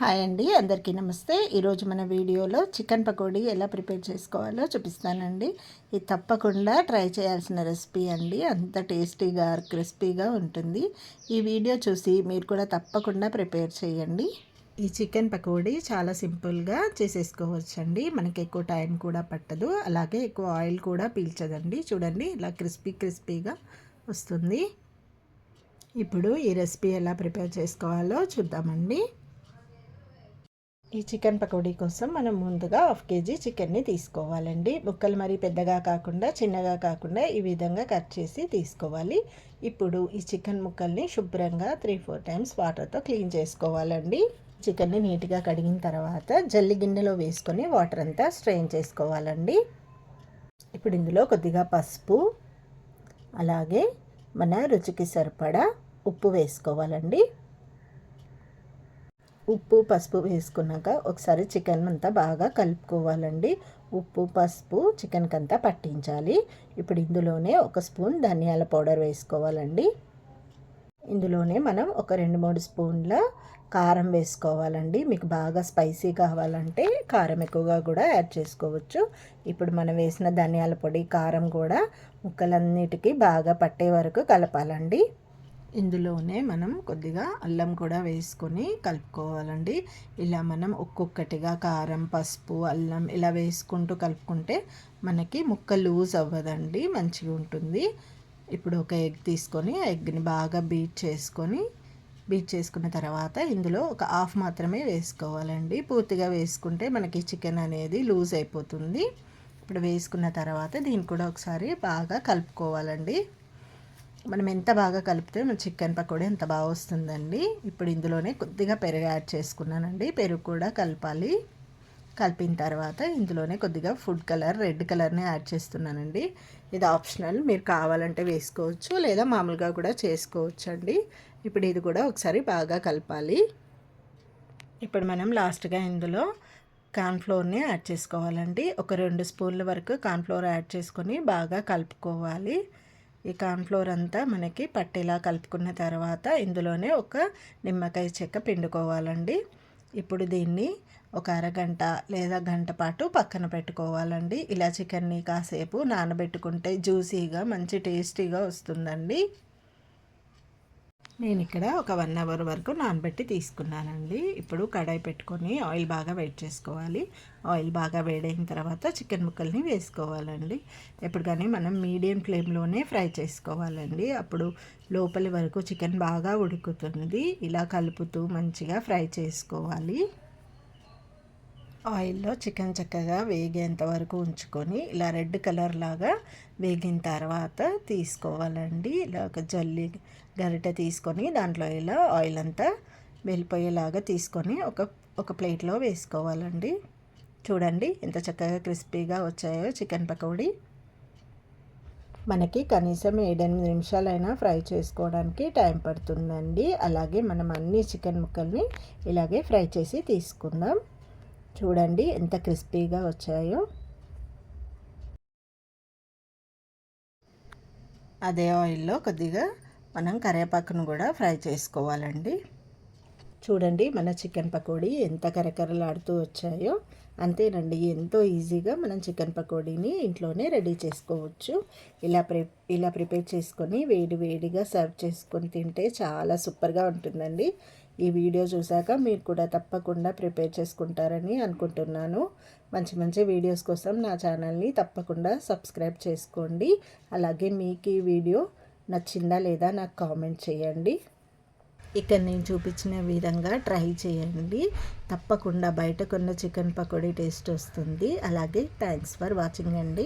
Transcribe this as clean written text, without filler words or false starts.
Hi అండి, అందరికీ నమస్తే. ఈరోజు మన వీడియోలో చికెన్ పకోడీ ఎలా ప్రిపేర్ చేసుకోవాలో చూపిస్తానండి. ఇది తప్పకుండా ట్రై చేయాల్సిన రెసిపీ అండి. అంత టేస్టీగా క్రిస్పీగా ఉంటుంది. ఈ వీడియో చూసి మీరు కూడా తప్పకుండా ప్రిపేర్ చేయండి. ఈ చికెన్ పకోడీ చాలా సింపుల్గా చేసేసుకోవచ్చండి. మనకి ఎక్కువ టైం కూడా పట్టదు, అలాగే ఎక్కువ ఆయిల్ కూడా పీల్చదండి. చూడండి, ఇలా క్రిస్పీగా వస్తుంది. ఇప్పుడు ఈ రెసిపీ ఎలా ప్రిపేర్ చేసుకోవాలో చూద్దామండి. ఈ చికెన్ పకోడీ కోసం మనం ముందుగా 1/2 kg చికెన్ని తీసుకోవాలండి. ముక్కలు మరీ పెద్దగా కాకుండా చిన్నగా కాకుండా ఈ విధంగా కట్ చేసి తీసుకోవాలి. ఇప్పుడు ఈ చికెన్ ముక్కల్ని శుభ్రంగా 3-4 టైమ్స్ వాటర్తో క్లీన్ చేసుకోవాలండి. చికెన్ని నీట్గా కడిగిన తర్వాత జల్లి గిన్నెలో వేసుకొని వాటర్ అంతా స్ట్రెయిన్ చేసుకోవాలండి. ఇప్పుడు ఇందులో కొద్దిగా పసుపు, అలాగే మన రుచికి సరిపడా ఉప్పు వేసుకోవాలండి. ఉప్పు పసుపు వేసుకున్నాక ఒకసారి చికెన్ అంతా బాగా కలుపుకోవాలండి. ఉప్పు పసుపు చికెన్కి అంతా పట్టించాలి. ఇప్పుడు ఇందులోనే 1 స్పూన్ ధనియాల పౌడర్ వేసుకోవాలండి. ఇందులోనే మనం ఒక 2-3 స్పూన్ల కారం వేసుకోవాలండి. మీకు బాగా స్పైసీ కావాలంటే కారం ఎక్కువగా కూడా యాడ్ చేసుకోవచ్చు. ఇప్పుడు మనం వేసిన ధనియాల పొడి కారం కూడా ముక్కలన్నిటికీ బాగా పట్టే వరకు కలపాలండి. ఇందులోనే మనం కొద్దిగా అల్లం కూడా వేసుకొని కలుపుకోవాలండి. ఇలా మనం ఒక్కొక్కటిగా కారం పసుపు అల్లం ఇలా వేసుకుంటూ కలుపుకుంటే మనకి ముక్క లూజ్ అవ్వదండి, మంచిగా ఉంటుంది. ఇప్పుడు ఒక ఎగ్ తీసుకొని ఎగ్ని బాగా బీట్ చేసుకున్న తర్వాత ఇందులో ఒక హాఫ్ మాత్రమే వేసుకోవాలండి. పూర్తిగా వేసుకుంటే మనకి చికెన్ అనేది లూజ్ అయిపోతుంది. ఇప్పుడు వేసుకున్న తర్వాత దీన్ని కూడా ఒకసారి బాగా కలుపుకోవాలండి. మనం ఎంత బాగా కలిపితే మన చికెన్ పకోడీ ఎంత బాగా వస్తుందండి. ఇప్పుడు ఇందులోనే కొద్దిగా పెరుగు యాడ్ చేసుకున్నానండి. పెరుగు కూడా కలపాలి. కలిపిన తర్వాత ఇందులోనే కొద్దిగా ఫుడ్ కలర్ రెడ్ కలర్ని యాడ్ చేస్తున్నానండి. ఇది ఆప్షనల్, మీరు కావాలంటే వేసుకోవచ్చు లేదా మామూలుగా కూడా చేసుకోవచ్చు అండి. ఇప్పుడు ఇది కూడా ఒకసారి బాగా కలపాలి. ఇప్పుడు మనం లాస్ట్గా ఇందులో కార్న్ఫ్లోర్ని యాడ్ చేసుకోవాలండి. ఒక 2 స్పూన్ల వరకు కార్న్ఫ్లోర్ యాడ్ చేసుకొని బాగా కలుపుకోవాలి. ఈ కార్న్ఫ్లోర్ అంతా మనకి పట్టేలా కలుపుకున్న తర్వాత ఇందులోనే ఒక నిమ్మకాయ చెక్క పిండుకోవాలండి. ఇప్పుడు దీన్ని ఒక అరగంట లేదా గంట పాటు పక్కన పెట్టుకోవాలండి. ఇలా చికెన్ని కాసేపు నానబెట్టుకుంటే జ్యూసీగా మంచి టేస్టీగా వస్తుందండి. నేను ఇక్కడ ఒక 1 అవర్ వరకు నానబెట్టి తీసుకున్నానండి. ఇప్పుడు కడాయి పెట్టుకొని ఆయిల్ బాగా వేడి చేసుకోవాలి. ఆయిల్ బాగా వేడైన తర్వాత చికెన్ ముక్కల్ని వేసుకోవాలండి. ఎప్పుడు కానీ మనం మీడియం ఫ్లేమ్లోనే ఫ్రై చేసుకోవాలండి. అప్పుడు లోపలి వరకు చికెన్ బాగా ఉడుకుతుంది. ఇలా కలుపుతూ మంచిగా ఫ్రై చేసుకోవాలి. ఆయిల్లో చికెన్ చక్కగా వేగేంత వరకు ఉంచుకొని ఇలా రెడ్ కలర్ లాగా వేగిన తర్వాత తీసుకోవాలండి. ఇలా ఒక గరిటె తీసుకొని దాంట్లో ఇలా ఆయిల్ అంతా వెళ్ళిపోయేలాగా తీసుకొని ఒక ప్లేట్లో వేసుకోవాలండి. చూడండి ఎంత చక్కగా క్రిస్పీగా వచ్చాయో చికెన్ పకోడీ. మనకి కనీసం 7-8 నిమిషాలైనా ఫ్రై చేసుకోవడానికి టైం పడుతుందండి. అలాగే మనం అన్ని చికెన్ ముక్కల్ని ఇలాగే ఫ్రై చేసి తీసుకుందాం. చూడండి ఎంత క్రిస్పీగా వచ్చాయో. అదే ఆయిల్లో కొద్దిగా మనం కరివేపాకును కూడా ఫ్రై చేసుకోవాలండి. చూడండి మన చికెన్ పకోడీ ఎంత కరకరలాడుతూ వచ్చాయో. అంతేనండి, ఎంతో ఈజీగా మనం చికెన్ పకోడీని ఇంట్లోనే రెడీ చేసుకోవచ్చు. ఇలా ప్రిపేర్ చేసుకొని వేడిగా సర్వ్ చేసుకొని తింటే చాలా సూపర్గా ఉంటుందండి. ఈ వీడియో చూశాక మీరు కూడా తప్పకుండా ప్రిపేర్ చేసుకుంటారని అనుకుంటున్నాను. మంచి వీడియోస్ కోసం నా ఛానల్ని తప్పకుండా సబ్స్క్రైబ్ చేసుకోండి. అలాగే మీకు ఈ వీడియో నచ్చిందా లేదా నాకు కామెంట్ చేయండి. ఇక్కడ నేను చూపించిన విధంగా ట్రై చేయండి. తప్పకుండా బయట కొన్న చికెన్ పకోడీ టేస్ట్ వస్తుంది. అలాగే థ్యాంక్స్ ఫర్ వాచింగ్ అండి.